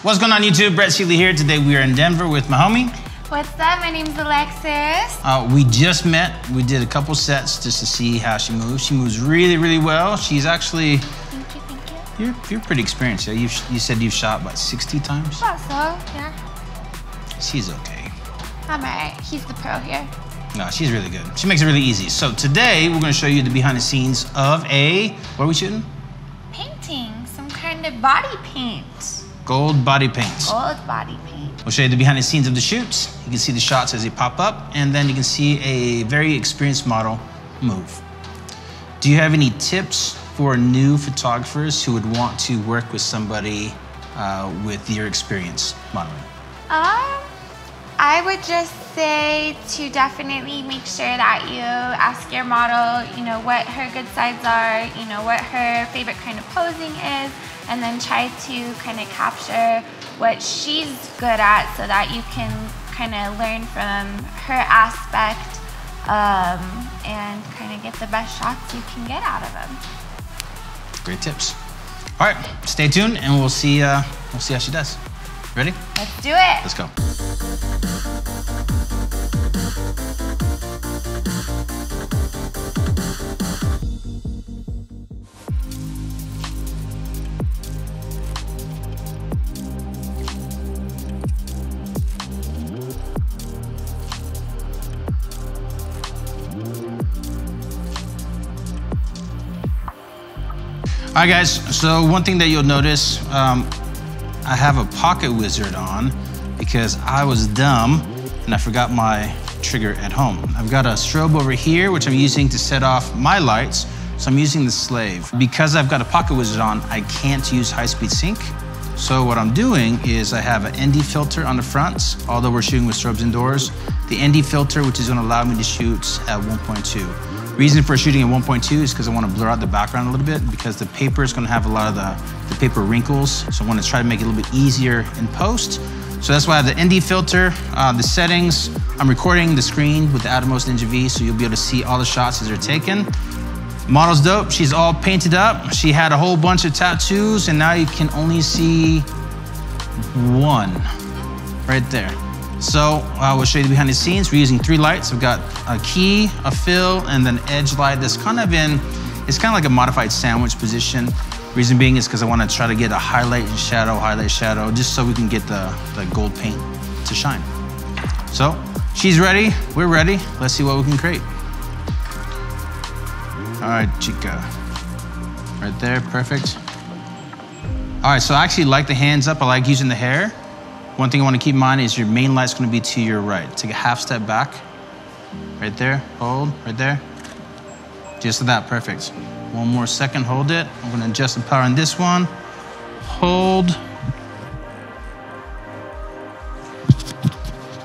What's going on YouTube? Brett Seeley here. Today we are in Denver with my homie. What's up? My name's Alexis. We just met. We did a couple sets just to see how she moves. She moves really, really well. She's actually... Thank you. You're pretty experienced. Yeah? You said you've shot about 60 times? About so, yeah. She's okay. I'm alright. He's the pro here. No, she's really good. She makes it really easy. So today we're going to show you the behind the scenes of a... What are we shooting? Painting. Some kind of body paint. Gold body paint. Gold body paint. We'll show you the behind the scenes of the shoots. You can see the shots as they pop up, and then you can see a very experienced model move. Do you have any tips for new photographers who would want to work with somebody with your experience modeling? I would just say to definitely make sure that you ask your model, you know, what her good sides are, you know, what her favorite kind of posing is, and then try to kind of capture what she's good at so that you can kind of learn from her aspect and kind of get the best shots you can get out of them. Great tips. All right, stay tuned and we'll see how she does. Ready? Let's do it. Let's go. All right, guys, so one thing that you'll notice, I have a pocket wizard on because I was dumb and I forgot my trigger at home. I've got a strobe over here, which I'm using to set off my lights, so I'm using the slave. Because I've got a pocket wizard on, I can't use high-speed sync. So what I'm doing is I have an ND filter on the front, although we're shooting with strobes indoors. The ND filter, which is gonna allow me to shoot at 1.2. Reason for shooting at 1.2 is because I want to blur out the background a little bit because the paper is going to have a lot of the paper wrinkles. So I want to try to make it a little bit easier in post. So that's why I have the ND filter, the settings. I'm recording the screen with the Atomos Ninja V, so you'll be able to see all the shots as they're taken. Model's dope. She's all painted up. She had a whole bunch of tattoos, and now you can only see one right there. So we'll show you the behind the scenes. We're using 3 lights. We've got a key, a fill, and then edge light that's kind of it's kind of like a modified sandwich position. Reason being is because I want to try to get a highlight shadow, just so we can get the gold paint to shine. So she's ready, we're ready. Let's see what we can create. All right, chica. Right there, perfect. All right, so I actually like the hands up. I like using the hair. One thing I want to keep in mind is your main light's going to be to your right. Take a half step back. Right there, hold, right there. Just like that, perfect. One more second, hold it. I'm going to adjust the power on this one. Hold.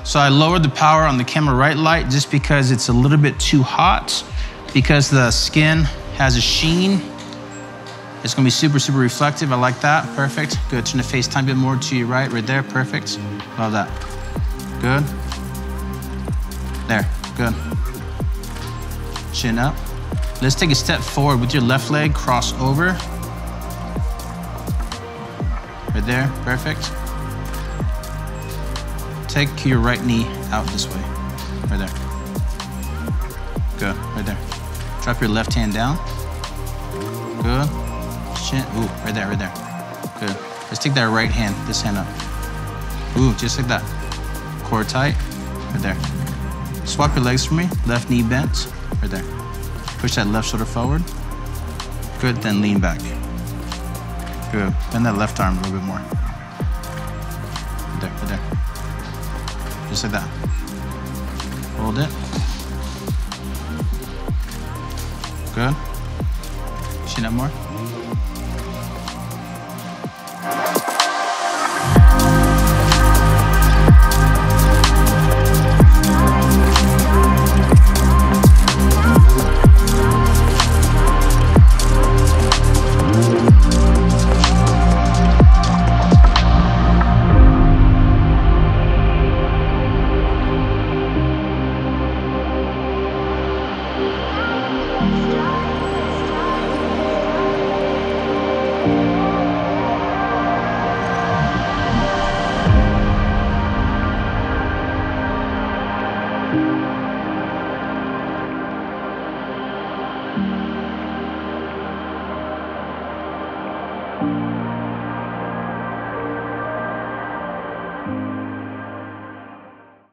So I lowered the power on the camera right light just because it's a little bit too hot. Because the skin has a sheen. It's gonna be super, super reflective. I like that, perfect. Good, turn the face tiny bit more to your right there, perfect. Love that, good. There, good. Chin up. Let's take a step forward with your left leg, cross over. Right there, perfect. Take your right knee out this way, right there. Good, right there. Drop your left hand down, good. Chin, ooh, right there, good. Let's take that right hand, this hand up. Ooh, just like that. Core tight, right there. Swap your legs for me, left knee bent, right there. Push that left shoulder forward. Good, then lean back. Good, bend that left arm a little bit more. Right there. Just like that. Hold it. Good. Chin up more.